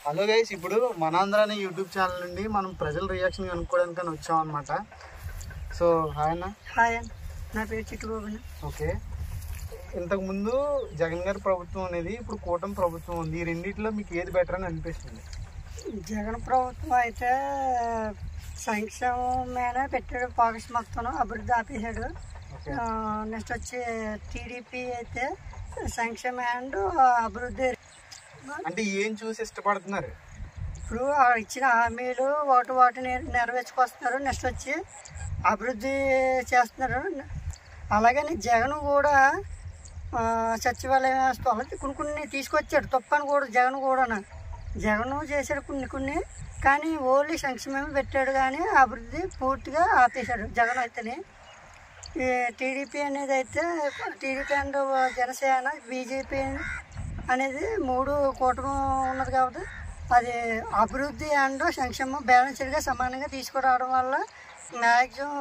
Hello guys, ఇప్పుడు మనాంధ్ర అనే YouTube channel నుండి మనం ప్రజల రియాక్షన్ కనుక్కోవడానికి వచ్చాం అనమాట. సో హాయ్ అన్న. హాయ్ అన్న, నా పేరు చిట్టుబాబు. ఓకే, ఇంతకుముందు జగన్ గారి ప్రభుత్వం అనేది, ఇప్పుడు కూటమి ప్రభుత్వం ఉంది. ఈ రెండింటిలో మీకు ఏది బెటర్ అని అనిపిస్తుంది? జగన్ ప్రభుత్వం అయితే సంక్షేమం మీద పెట్టాడు, ఫోకస్ మొత్తం అభివృద్ధి ఆపేశాడు. నెక్స్ట్ వచ్చి టీడీపీ అయితే సంక్షేమ అండ్ అభివృద్ధి. అంటే ఏం చూసి ఇష్టపడుతున్నారు? ఇప్పుడు ఇచ్చిన హామీలు వాటి నెరవేర్చుకొస్తున్నారు. నెక్స్ట్ వచ్చి అభివృద్ధి చేస్తున్నారు. అలాగని జగన్ కూడా సచివాలయ వ్యవస్థ కొన్ని తీసుకొచ్చాడు, తప్పని కూడా జగన్ చేశాడు కొన్ని, కానీ ఓన్లీ సంక్షేమం పెట్టాడు, కానీ అభివృద్ధి పూర్తిగా ఆపేశాడు జగన్ అయితేనే. ఈ టీడీపీ అనేది అయితే టీడీపీ అండ్ జనసేన బీజేపీ అనేది మూడు కూటమి ఉన్నది కాబట్టి అది అభివృద్ధి అండ్ సంక్షేమం బ్యాలెన్స్డ్గా సమానంగా తీసుకురావడం వల్ల మ్యాక్సిమం